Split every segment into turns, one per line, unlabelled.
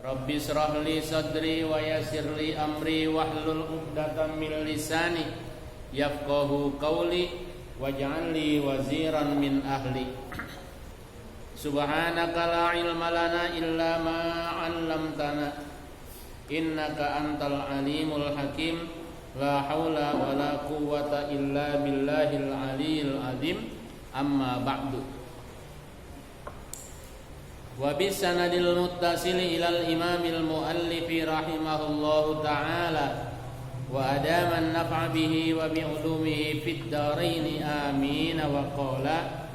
Rabbi shrah li sadri wa yassir li amri wahlul 'uqdatam min lisani yafqahu qawli waj'al li waziran min ahli. Subhanaka la ilma lana illa ma 'allamtana innaka antal alimul hakim. La haula wa la quwwata illa billahil aliyil azim. Amma ba'du. Wa bisanadil muttasili ilal imamil muallifi rahimahullahu ta'ala wa adaman naf'a bihi wa bi'ulumihi fid dharaini amin. Wa qala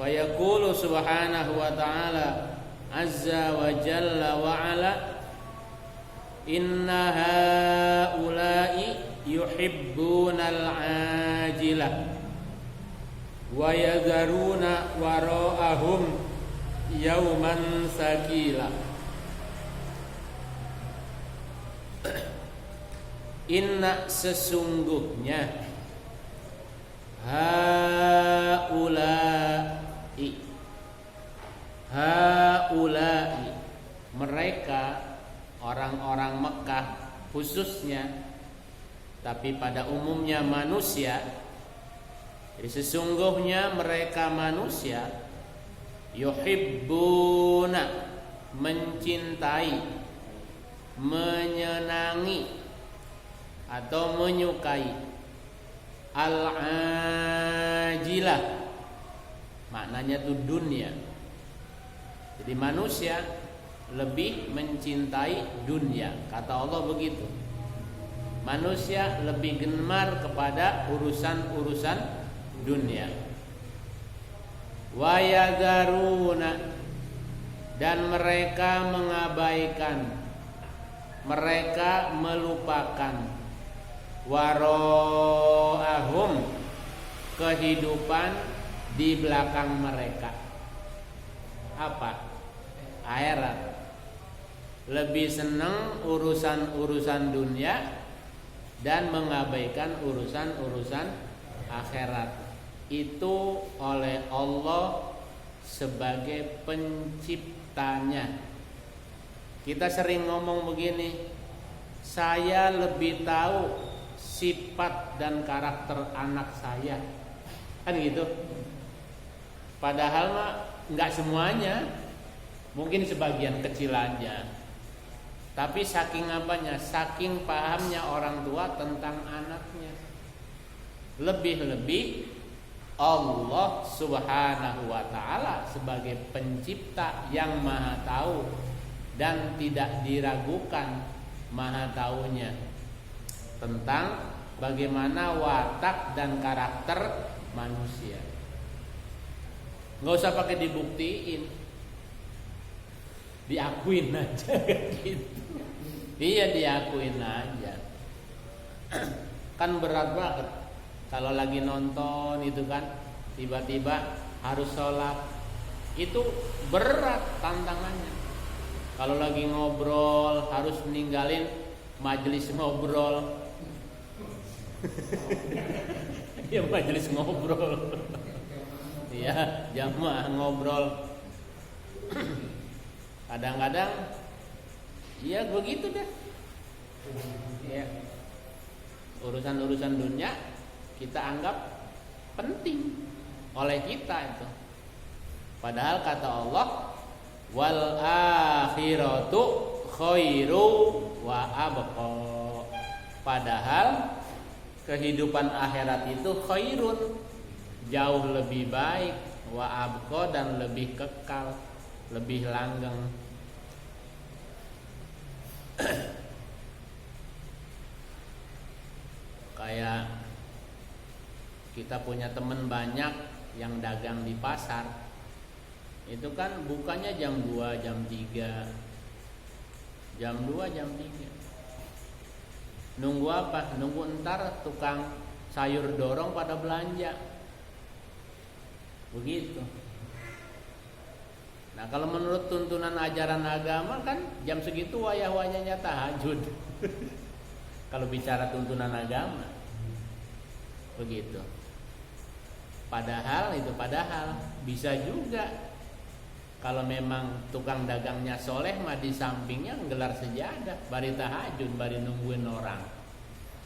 fa yaqulu subhanahu wa ta'ala azza wa jalla wa ala inna haula'i yuhibbunal ajila wa yadharuna wara'ahum yauman sakila. Inna sesungguhnya haula'i mereka orang-orang Mekah khususnya, tapi pada umumnya manusia. Jadi sesungguhnya mereka manusia yuhibbuna mencintai, menyenangi atau menyukai al-ajilah, maknanya itu dunia. Jadi manusia lebih mencintai dunia, kata Allah begitu. Manusia lebih gemar kepada urusan-urusan dunia. Wa yadharuna, dan mereka mengabaikan, mereka melupakan waro'ahum, kehidupan di belakang mereka. Apa? Akhirat. Lebih senang urusan-urusan dunia dan mengabaikan urusan-urusan akhirat. Itu oleh Allah sebagai penciptanya. Kita sering ngomong begini, saya lebih tahu sifat dan karakter anak saya, kan gitu. Padahal mah nggak semuanya, mungkin sebagian kecil aja. Tapi saking apanya, saking pahamnya orang tua tentang anaknya. Lebih-lebih Allah subhanahu wa ta'ala sebagai pencipta yang maha tahu dan tidak diragukan maha taunya tentang bagaimana watak dan karakter manusia. Nggak usah pakai dibuktiin, diakuin aja gitu. Iya, diakuin aja. Kan berat banget kalau lagi nonton itu kan, tiba-tiba harus sholat. Itu berat tantangannya. Kalau lagi ngobrol harus ninggalin majelis ngobrol. Ya majelis ngobrol. Iya, jamaah ngobrol. Kadang-kadang ya begitu deh. Ya. Urusan-urusan dunia kita anggap penting oleh kita itu. Padahal kata Allah, wal akhiratu khairu wa abqa. Padahal kehidupan akhirat itu khairun, jauh lebih baik, wa abqa, dan lebih kekal, lebih langgeng. Kayak kita punya teman banyak yang dagang di pasar. Itu kan bukanya jam 2, jam 3. Jam 2, jam 3. Nunggu apa? Nunggu entar tukang sayur dorong pada belanja. Begitu. Nah, kalau menurut tuntunan ajaran agama kan jam segitu wayah-wayahnya tahajud. Kalau bicara tuntunan agama. Begitu. Padahal bisa juga Kalau memang tukang dagangnya soleh mah di sampingnya gelar sejadah, bari tahajud, bari nungguin orang.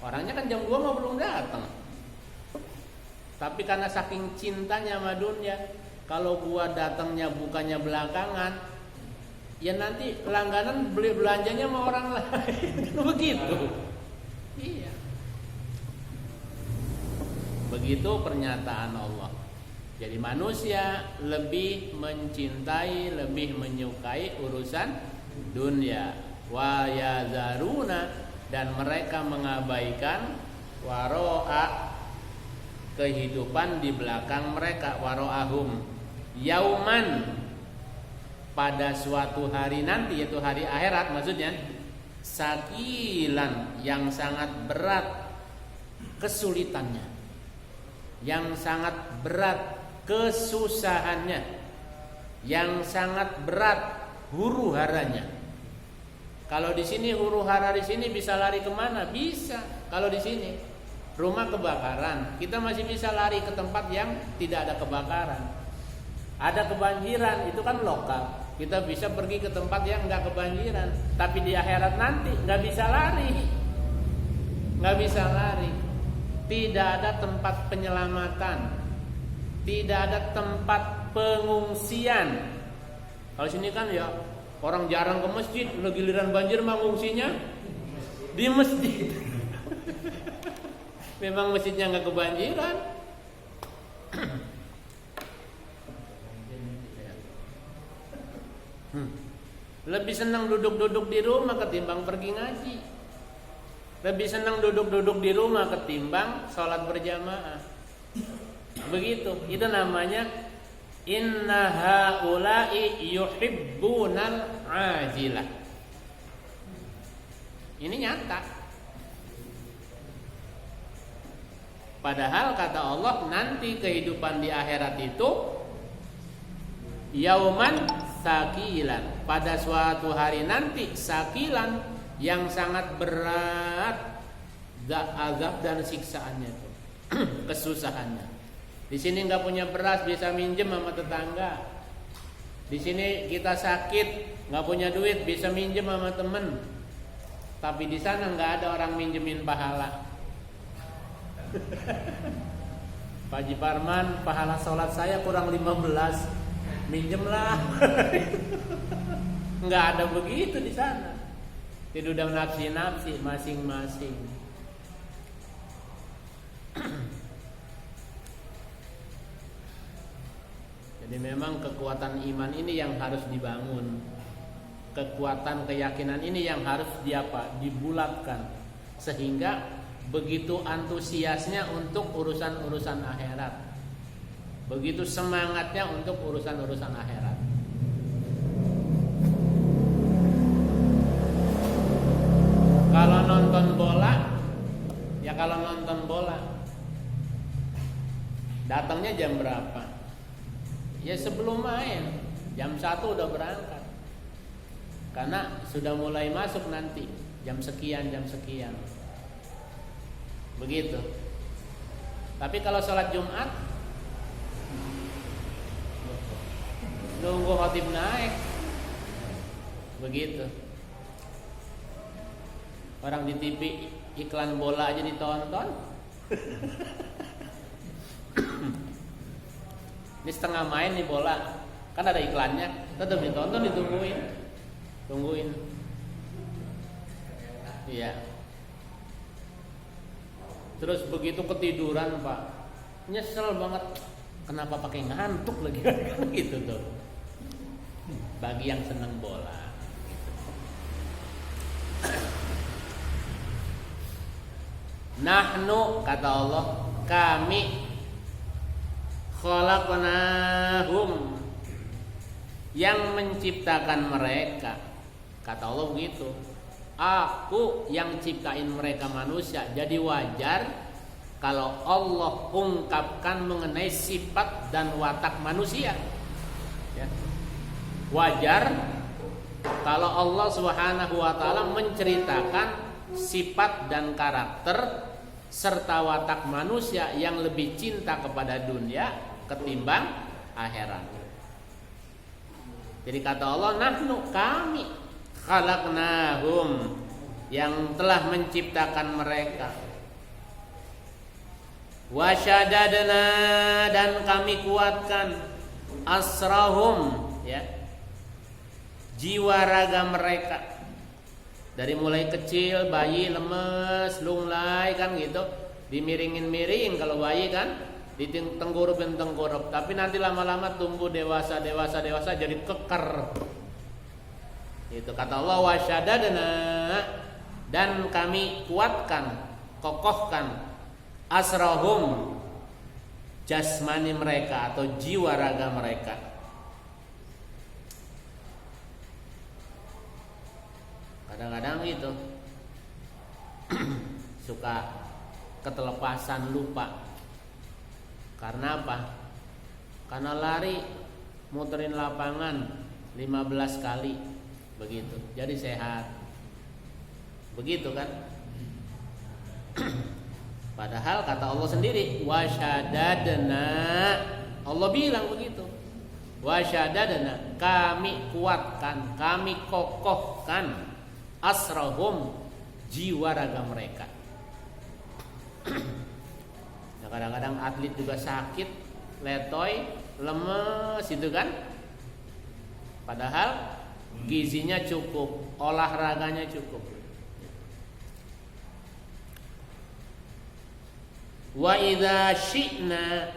Orangnya kan jam 2 mah belum datang. Tapi karena saking cintanya sama dunia, kalau gua datangnya bukannya belakangan, ya nanti langganan beli belanjanya sama orang lain. Begitu. Iya. Begitu pernyataan Allah. Jadi manusia lebih mencintai, lebih menyukai urusan dunia. Wa yazaruna, dan mereka mengabaikan waro'a, kehidupan di belakang mereka. Waro'ahum yauman, pada suatu hari nanti, yaitu hari akhirat maksudnya, sakilan, yang sangat berat kesulitannya, yang sangat berat kesusahannya, yang sangat berat huru haranya. Kalau di sini huru hara di sini bisa lari kemana? Bisa. Kalau di sini rumah kebakaran, kita masih bisa lari ke tempat yang tidak ada kebakaran. Ada kebanjiran, itu kan lokal, kita bisa pergi ke tempat yang nggak kebanjiran. Tapi di akhirat nanti nggak bisa lari, nggak bisa lari. Tidak ada tempat penyelamatan, tidak ada tempat pengungsian. Kalau sini kan ya orang jarang ke masjid, udah giliran banjir mah ngungsinya di masjid. Memang masjidnya nggak kebanjiran. Lebih senang duduk-duduk di rumah ketimbang pergi ngaji. Lebih senang duduk-duduk di rumah ketimbang sholat berjamaah. Begitu. Itu namanya inna haula'i yuhibbunal ajilah. Ini nyata. Padahal kata Allah, nanti kehidupan di akhirat itu yauman sakilan, pada suatu hari nanti sakilan, yang sangat berat azab dan siksaannya itu. Kesusahannya. Di sini nggak punya beras bisa minjem sama tetangga. Di sini kita sakit nggak punya duit bisa minjem sama temen. Tapi di sana nggak ada orang minjemin pahala. Pak Haji Parman, pahala sholat saya kurang 15, minjemlah. Nggak ada begitu di sana. Itu udah nafsi-nafsi masing-masing. Jadi memang kekuatan iman ini yang harus dibangun. Kekuatan keyakinan ini yang harus dibulatkan, sehingga begitu antusiasnya untuk urusan-urusan akhirat, begitu semangatnya untuk urusan-urusan akhirat. Kalau nonton bola, datangnya jam berapa? Ya sebelum main, jam 1 udah berangkat. Karena sudah mulai masuk nanti jam sekian. Begitu. Tapi kalau sholat Jumat, nunggu khatib naik. Begitu. Orang di TV iklan bola aja ditonton. Ini setengah main nih bola, kan ada iklannya, tetap ditonton, tungguin. Iya. Terus begitu ketiduran Pak, nyesel banget, kenapa pakai ngantuk lagi gitu tuh. Bagi yang seneng bola. Nahnu, kata Allah, kami khalaqnahum, yang menciptakan mereka. Kata Allah begitu, aku yang ciptain mereka manusia. Jadi wajar kalau Allah ungkapkan mengenai sifat dan watak manusia, ya. Wajar kalau Allah Subhanahu wa ta'ala menceritakan sifat dan karakter serta watak manusia yang lebih cinta kepada dunia ketimbang akhirat. Jadi kata Allah, nahnu, kami khalaqnahum, yang telah menciptakan mereka. Wasyadadna, dan kami kuatkan asrahum, ya, jiwa raga mereka. Dari mulai kecil, bayi lemes, lunglai kan gitu, dimiringin-miring kalau bayi kan, ditengkurupin tengkurup. Tapi nanti lama-lama tumbuh dewasa jadi keker. Itu kata Allah, wasyadadna, dan kami kuatkan, kokohkan asrahum, jasmani mereka atau jiwa raga mereka. Kadang-kadang itu suka ketelepasan, lupa. Karena apa? Karena lari muterin lapangan 15 kali begitu. Jadi sehat. Begitu kan? Padahal kata Allah sendiri, wasyadadna, Allah bilang begitu. Wasyadadna, kami kuatkan, kami kokohkan asrahum, jiwa raga mereka. Nah, kadang-kadang atlet juga sakit, letoy, lemes itu kan. Padahal gizinya cukup, olahraganya cukup. Wa idza syi'na,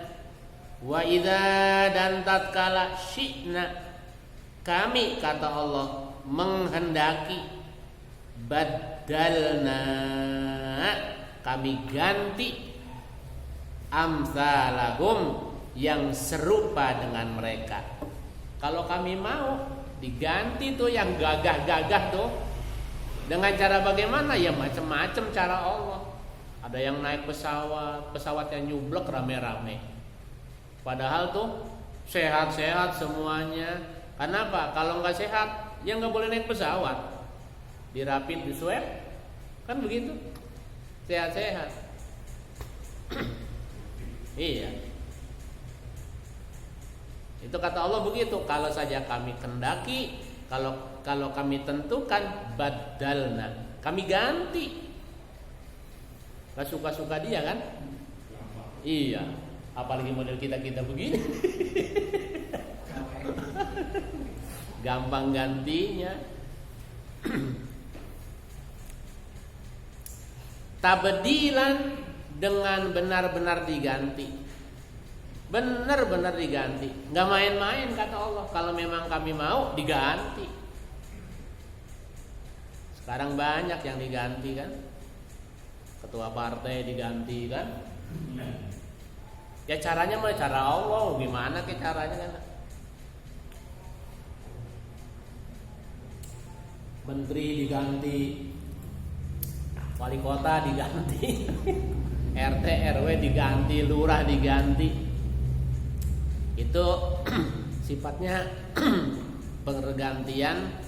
wa idza, dan tatkala syi'na, kami kata Allah menghendaki, badalna, kami ganti, amsalahum, yang serupa dengan mereka. Kalau kami mau diganti tuh yang gagah-gagah tuh, dengan cara bagaimana? Ya macam-macam cara Allah. Ada yang naik pesawat yang nyublek rame-rame. Padahal tuh sehat-sehat semuanya. Kenapa? Kalau nggak sehat, ya nggak boleh naik pesawat. Dirapid, diswab, kan begitu. Sehat-sehat. Iya. Itu kata Allah begitu. Kalau saja kami kendaki, kalau kami tentukan, badalna, kami ganti. Gak suka-suka dia kan? Iya. Apalagi model kita begini. Gampang gantinya. Tabdilan, dengan benar-benar diganti. Benar-benar diganti. Gak main-main kata Allah. Kalau memang kami mau diganti. Sekarang banyak yang diganti kan. Ketua partai diganti kan. Ya caranya mah cara Allah. Gimana ke caranya kan? Menteri diganti, wali kota diganti, RT RW diganti, lurah diganti. Itu sifatnya pergantian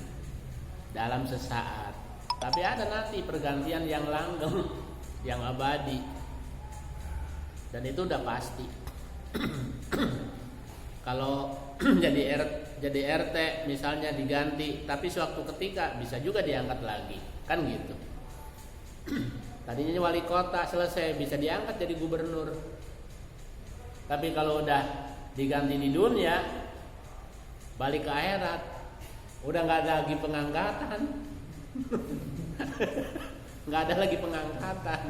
dalam sesaat. Tapi ada nanti pergantian yang langgeng, yang abadi. Dan itu udah pasti. Kalau jadi RT misalnya diganti, tapi suatu ketika bisa juga diangkat lagi, kan gitu. Tadinya wali kota selesai, bisa diangkat jadi gubernur. Tapi kalau udah diganti di dunia, balik ke akhirat, udah nggak ada lagi pengangkatan. Nggak ada lagi pengangkatan.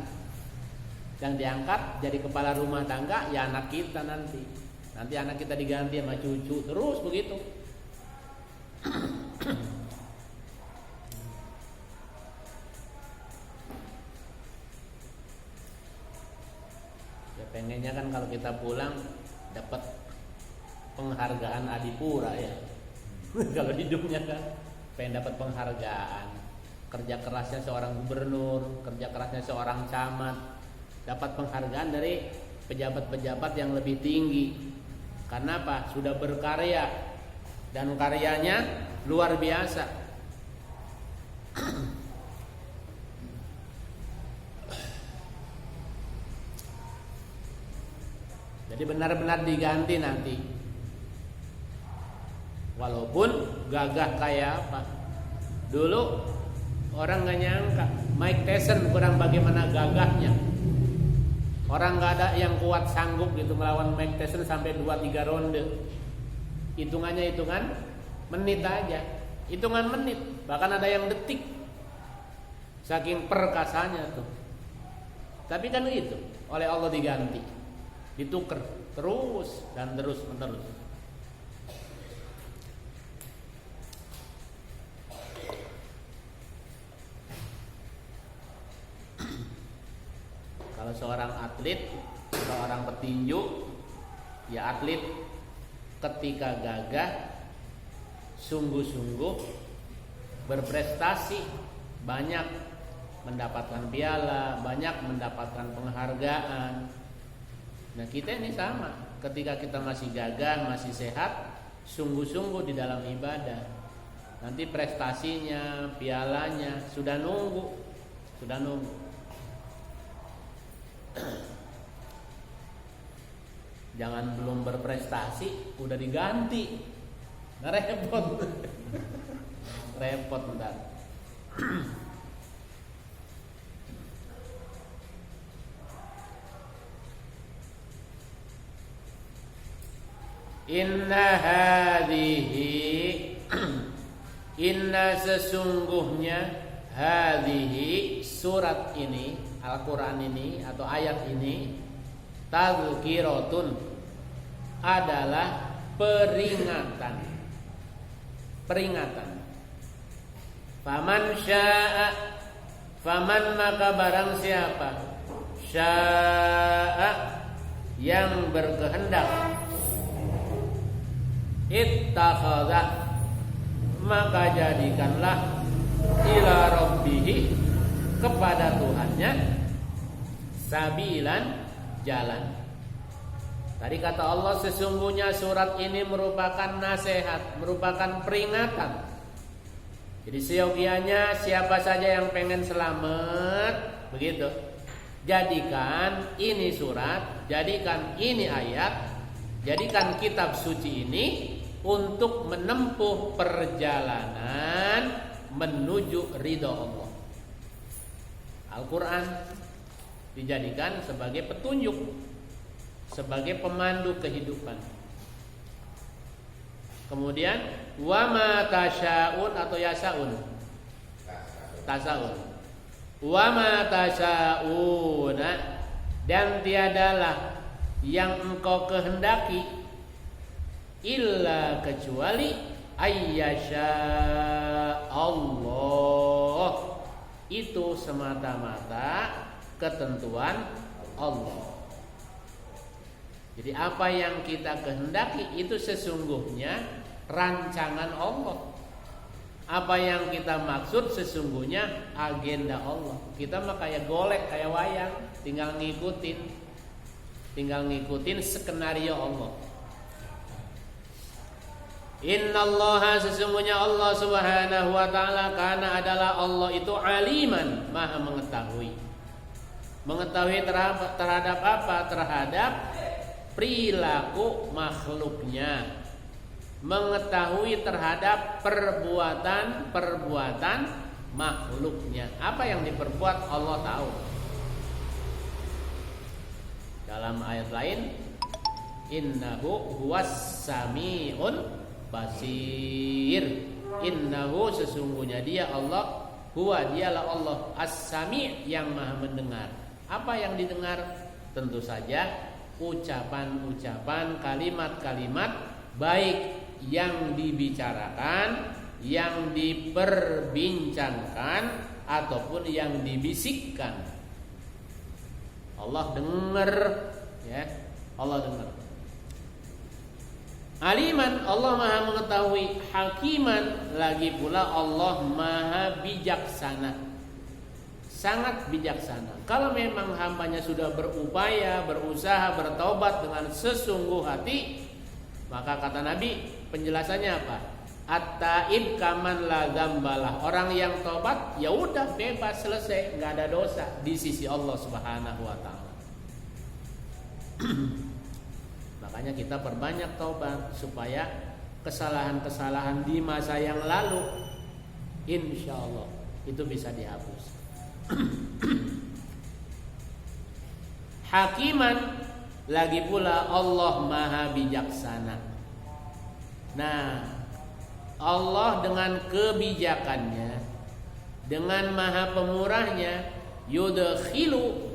Yang diangkat jadi kepala rumah tangga ya anak kita nanti. Nanti anak kita diganti sama cucu, terus begitu. Ya pengennya kan kalau kita pulang dapat penghargaan Adipura ya. Kalau hidupnya kan pengen dapat penghargaan. Kerja kerasnya seorang gubernur, kerja kerasnya seorang camat, dapat penghargaan dari pejabat-pejabat yang lebih tinggi. Karena apa? Sudah berkarya dan karyanya luar biasa. Jadi benar-benar diganti nanti. Walaupun gagah kayak apa. Dulu orang nggak nyangka Mike Tyson kurang bagaimana gagahnya. Orang nggak ada yang kuat sanggup gitu melawan Mike Tyson sampai 2-3 ronde. Hitungannya hitungan menit aja, hitungan menit, bahkan ada yang detik. Saking perkasanya tuh. Tapi kan itu oleh Allah diganti, ditukar terus dan terus menerus. Kalau seorang atlet, seorang petinju, ya atlet ketika gagah, sungguh-sungguh berprestasi, banyak mendapatkan piala, banyak mendapatkan penghargaan. Nah kita ini sama, ketika kita masih gagah, masih sehat, sungguh-sungguh di dalam ibadah, nanti prestasinya, pialanya sudah nunggu. Jangan belum berprestasi udah diganti, nah, repot. Repot bentar. Inna hadhihi inna sesungguhnya hadhihi surat ini, Al-Quran ini atau ayat ini, tadzkiratun adalah peringatan. Faman syaa, faman maka barang siapa, syaa yang berkehendak, ittakhadha maka jadikanlah ila rabbihi kepada Tuhannya sabilan jalan. Tadi kata Allah sesungguhnya surat ini merupakan nasihat, merupakan peringatan. Jadi seyogianya siapa saja yang pengen selamat, begitu, jadikan ini surat, jadikan ini ayat, jadikan kitab suci ini untuk menempuh perjalanan menuju ridha Allah. Al-Quran dijadikan sebagai petunjuk, sebagai pemandu kehidupan. Kemudian wa ma tasyaun atau yasaun, tasaun, wa ma tasyauna dan tiadalah yang engkau kehendaki illa kecuali ayyasha Allah, itu semata-mata ketentuan Allah. Jadi apa yang kita kehendaki itu sesungguhnya rancangan Allah. Apa yang kita maksud sesungguhnya agenda Allah. Kita mah kayak golek, kayak wayang, tinggal ngikutin skenario Allah. Innallaha sesungguhnya Allah Subhanahu wa taala, karena adalah Allah itu aliman, maha mengetahui. Mengetahui terhadap apa? Terhadap perilaku makhluknya. Mengetahui terhadap perbuatan makhluknya. Apa yang diperbuat Allah tahu. Dalam ayat lain, innahu huwas sami'un basir. Innahu sesungguhnya dia Allah, huwa dialah Allah, as-sami' yang maha mendengar. Apa yang didengar? Tentu saja ucapan-ucapan, kalimat-kalimat baik yang dibicarakan, yang diperbincangkan ataupun yang dibisikkan. Allah dengar, ya. Allah dengar. Aliman, Allah maha mengetahui. Hakiman, lagi pula Allah maha bijaksana, sangat bijaksana. Kalau memang hambanya sudah berupaya, berusaha, bertaubat dengan sesungguh hati, maka kata Nabi, penjelasannya apa? At-taib kaman la dzambalah. Orang yang taubat ya udah bebas, selesai, nggak ada dosa di sisi Allah Subhanahu wa taala. Makanya kita perbanyak taubat supaya kesalahan-kesalahan di masa yang lalu, insya Allah itu bisa dihapus. Hakiman, lagi pula Allah maha bijaksana. Nah, Allah dengan kebijakannya, dengan maha pemurahnya, yudkhilu,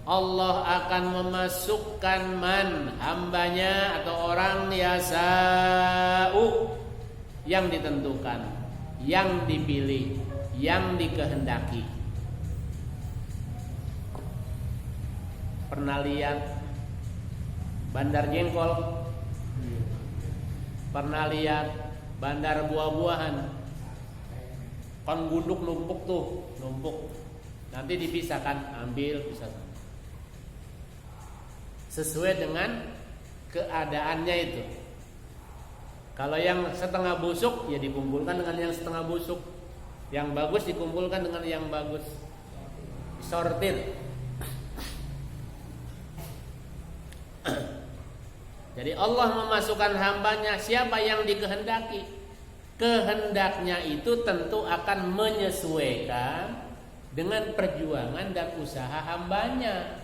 Allah akan memasukkan man, hambanya atau orang yasa'u, yang ditentukan, yang dipilih, yang dikehendaki. Pernah lihat bandar jengkol? Pernah lihat bandar buah-buahan? Kan gunduk numpuk tuh, numpuk. Nanti dipisahkan, ambil, pisahkan. Sesuai dengan keadaannya itu. Kalau yang setengah busuk, ya dikumpulkan dengan yang setengah busuk. Yang bagus dikumpulkan dengan yang bagus. Sortir. Jadi Allah memasukkan hambanya siapa yang dikehendaki. Kehendaknya itu tentu akan menyesuaikan dengan perjuangan dan usaha hambanya.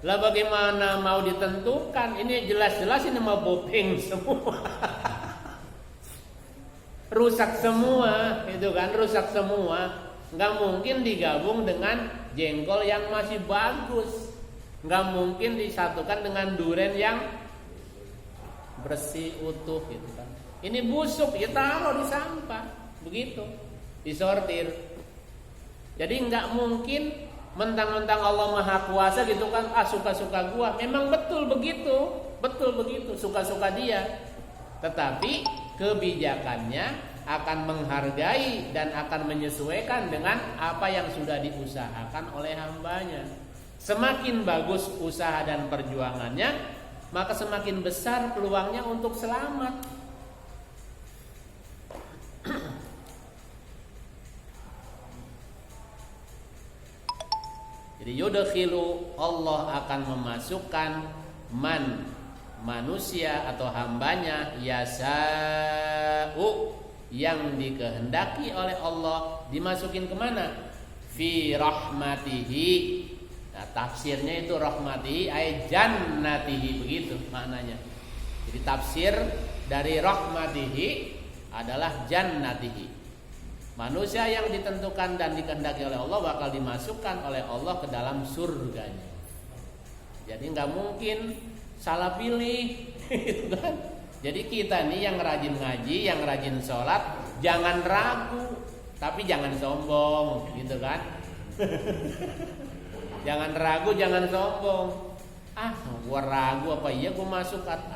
Lah bagaimana mau ditentukan? Ini jelas-jelas ini mau bopeng semua. Rusak semua, itu kan rusak semua. Nggak mungkin digabung dengan jengkol yang masih bagus. Nggak mungkin disatukan dengan duren yang bersih utuh gitu kan. Ini busuk, ya taruh di sampah, begitu, disortir. Jadi nggak mungkin mentang-mentang Allah Maha Kuasa gitu kan, suka-suka gua. Memang betul begitu, suka-suka dia. Tetapi kebijakannya akan menghargai dan akan menyesuaikan dengan apa yang sudah diusahakan oleh hambanya. Semakin bagus usaha dan perjuangannya, maka semakin besar peluangnya untuk selamat. Jadi yudkhilu, Allah akan memasukkan man, manusia atau hambanya, yasa'u, yang dikehendaki oleh Allah, dimasukin kemana? Fi rahmatihi. Nah, tafsirnya itu rahmatihi ay jannatihi, begitu maknanya. Jadi tafsir dari rahmatihi adalah jannatihi. Manusia yang ditentukan dan dikehendaki oleh Allah bakal dimasukkan oleh Allah ke dalam surganya. Jadi nggak mungkin salah pilih, gitu kan? Jadi kita nih yang rajin ngaji, yang rajin sholat, jangan ragu, tapi jangan sombong, gitu kan? Jangan ragu, jangan sombong. Gua ragu apa iya gua masuk ada